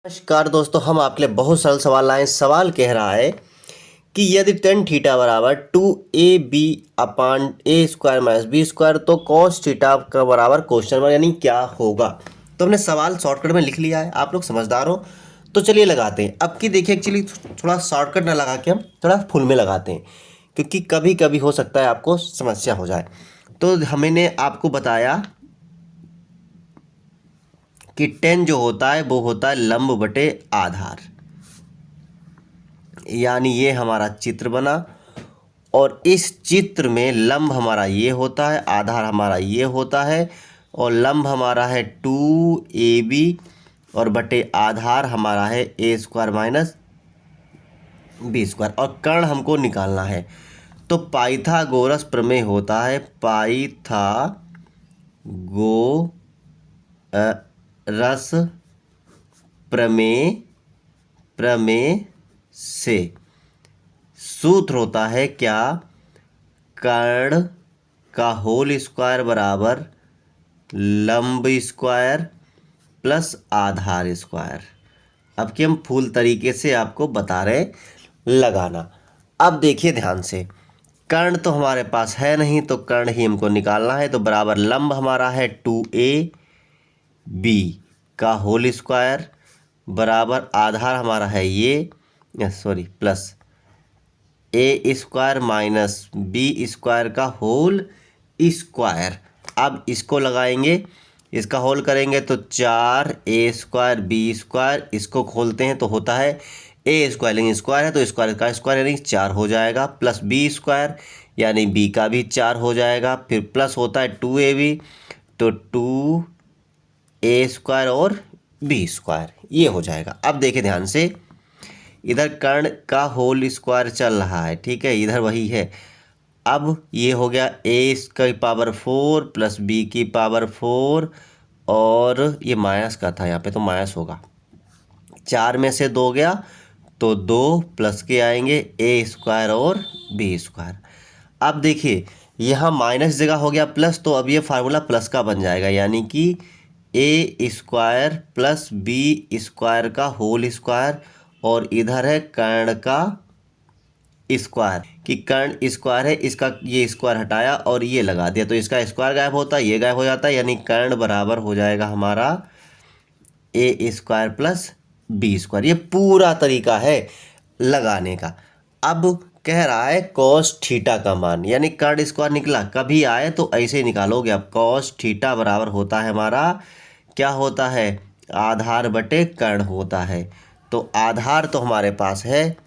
नमस्कार दोस्तों, हम आपके लिए बहुत सरल सवाल लाए हैं। सवाल कह रहा है कि यदि टेन थीटा बराबर 2ab अपान ए स्क्वायर माइनस बी स्क्वायर तो कॉस थीटा का बराबर क्वेश्चन मार्क यानी क्या होगा। तो हमने सवाल शॉर्टकट में लिख लिया है, आप लोग समझदार हो तो चलिए लगाते हैं। अब की देखिए, एक्चुअली थोड़ा शॉर्टकट ना लगा के हम थोड़ा फुल में लगाते हैं, क्योंकि कभी कभी हो सकता है आपको समस्या हो जाए। तो हमने आपको बताया कि टेन जो होता है वो होता है लंब बटे आधार, यानी ये हमारा चित्र बना और इस चित्र में लंब हमारा ये होता है, आधार हमारा ये होता है और लंब हमारा है 2ab और बटे आधार हमारा है ए स्क्वायर माइनस बी स्क्वायर और कर्ण हमको निकालना है। तो पाइथागोरस प्रमेय होता है पाइथागोरस प्रमेय प्रमेय से सूत्र होता है क्या, कर्ण का होल स्क्वायर बराबर लंब स्क्वायर प्लस आधार स्क्वायर। अब कि हम फुल तरीके से आपको बता रहे लगाना। अब देखिए ध्यान से, कर्ण तो हमारे पास है नहीं तो कर्ण ही हमको निकालना है। तो बराबर लंब हमारा है 2ab का होल स्क्वायर बराबर आधार हमारा है ये प्लस ए स्क्वायर माइनस बी स्क्वायर का होल स्क्वायर। अब इसको लगाएंगे, इसका होल करेंगे तो 4a² b², इसको खोलते हैं तो होता है ए स्क्वायर, लेकिन स्क्वायर है तो स्क्वायर का स्क्वायर यानी 4 हो जाएगा, प्लस b² यानी b का भी 4 हो जाएगा, फिर प्लस होता है 2ab तो 2a² और b² ये हो जाएगा। अब देखिए ध्यान से, इधर कर्ण का होल स्क्वायर चल रहा है, ठीक है, इधर वही है। अब ये हो गया ए की पावर 4 प्लस बी की पावर 4 और ये माइनस का था, यहाँ पे तो माइनस होगा। 4 में से 2 गया तो 2 प्लस के आएंगे a² और b²। अब देखिए यहाँ माइनस जगह हो गया प्लस, तो अब ये फार्मूला प्लस का बन जाएगा, यानी कि a² प्लस b² का होल स्क्वायर और इधर है कर्ण का स्क्वायर, कि कर्ण स्क्वायर है, इसका ये स्क्वायर हटाया और ये लगा दिया तो इसका स्क्वायर गायब होता है, ये गायब हो जाता है, यानी कर्ण बराबर हो जाएगा हमारा a² प्लस b²। ये पूरा तरीका है लगाने का। अब कह रहा है कॉस थीटा का मान, यानी कर्ण स्क्वायर निकला, कभी आए तो ऐसे ही निकालोगे। अब कॉस थीटा बराबर होता है हमारा, क्या होता है, आधार बटे कर्ण होता है। तो आधार तो हमारे पास है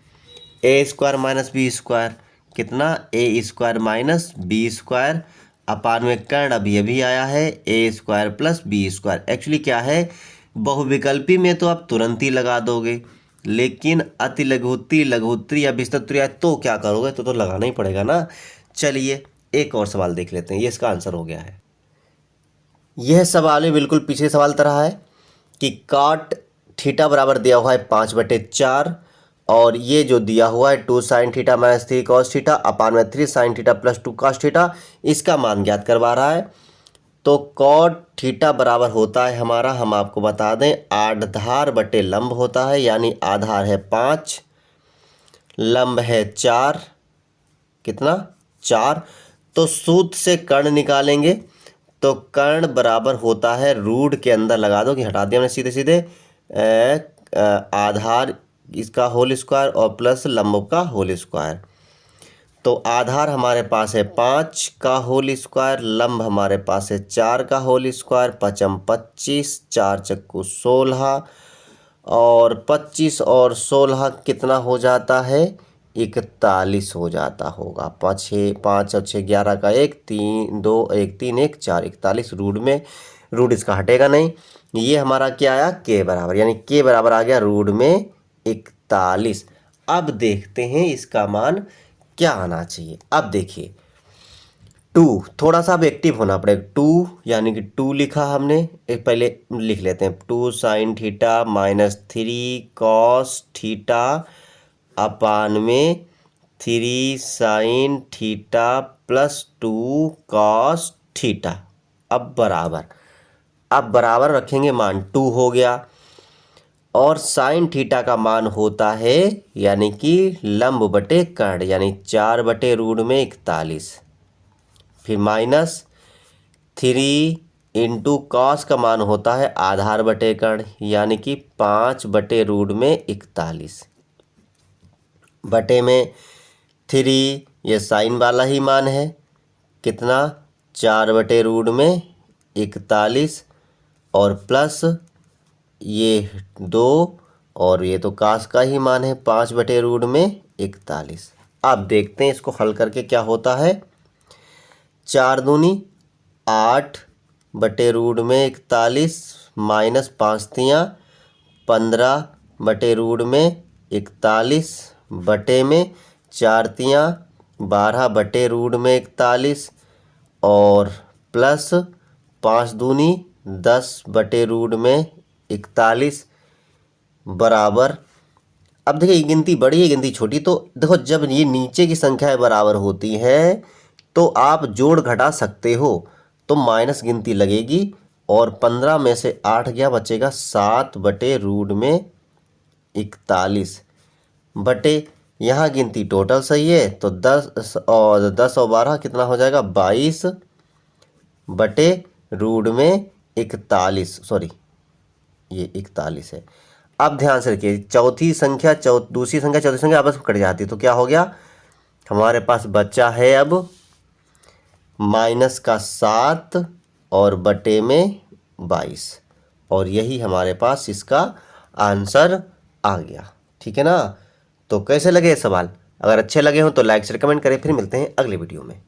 a² माइनस b², कितना a² माइनस b² अपान में कर्ण अभी अभी आया है a² प्लस b²। एक्चुअली क्या है, बहुविकल्पी में तो आप तुरंत ही लगा दोगे, लेकिन अति लघुत्तरी लघुत्तरी या विस्तृत आए तो क्या करोगे, तो लगाना ही पड़ेगा ना। चलिए एक और सवाल देख लेते हैं, ये इसका आंसर हो गया है। यह सवाल है बिल्कुल पीछे सवाल तरह है कि काट थीटा बराबर दिया हुआ है 5/4 और ये जो दिया हुआ है 2 sine theta minus 3 cos theta upon में 3 sine theta plus 2 cos theta, इसका मान ज्ञात करवा रहा है। तो कॉट थीटा बराबर होता है हमारा, हम आपको बता दें, आधार बटे लंब होता है, यानी आधार है 5, लंब है 4, कितना 4। तो सूत्र से कर्ण निकालेंगे तो कर्ण बराबर होता है, रूट के अंदर लगा दो कि हटा दिया हमने सीधे सीधे, आधार इसका होल स्क्वायर और प्लस लंब का होल स्क्वायर। तो आधार हमारे पास है 5 का होल स्क्वायर, लंब हमारे पास है 4 का होल स्क्वायर, 5×5 = 25, 4×4 = 16 और 25 और 16 कितना हो जाता है, 41 हो जाता होगा। 5 और 6 11 का 1 3 2 1 3 1 4 41, रूट में रूट इसका हटेगा नहीं। ये हमारा क्या आया, के बराबर, यानी के बराबर आ गया रूट में 41। अब देखते हैं इसका मान क्या आना चाहिए। अब देखिए 2, थोड़ा सा अब एक्टिव होना पड़ेगा। 2 यानी कि 2 लिखा हमने, एक पहले लिख लेते हैं, 2 sine theta minus 3 cos theta upon में 3 sine theta plus 2 cos theta. अब बराबर रखेंगे मान, 2 हो गया। और साइन थीटा का मान होता है यानी कि लंब बटे कर्ण, यानी 4/√41। फिर -3 कॉस का मान होता है आधार बटे कर्ण, यानी कि 5/√41 बटे में 3, ये साइन वाला ही मान है, कितना 4/√41 और प्लस ये 2 और ये तो कास का ही मान है 5/√41। अब देखते हैं इसको हल करके क्या होता है। 4 दूनी 8/√41 माइनस 5 तियाँ 15/√41 बटे में 4 तियाँ 12/√41 और प्लस 5 दूनी 10/√41 बराबर। अब देखिए ये गिनती बड़ी है गिनती छोटी, तो देखो जब ये नीचे की संख्याएं बराबर होती हैं तो आप जोड़ घटा सकते हो, तो माइनस गिनती लगेगी और 15 में से 8 गया, बचेगा 7/√41 बटे यहाँ गिनती टोटल सही है तो 10 और 12 कितना हो जाएगा 22/√41। सॉरी ये 41 है। अब ध्यान से रखिए दूसरी संख्या चौथी संख्या आपस में कट जाती है, तो क्या हो गया हमारे पास बच्चा है अब -7 और बटे में 22, और यही हमारे पास इसका आंसर आ गया। ठीक है ना। तो कैसे लगे ये सवाल? अगर अच्छे लगे हो तो लाइक से कमेंट करें। फिर मिलते हैं अगले वीडियो में।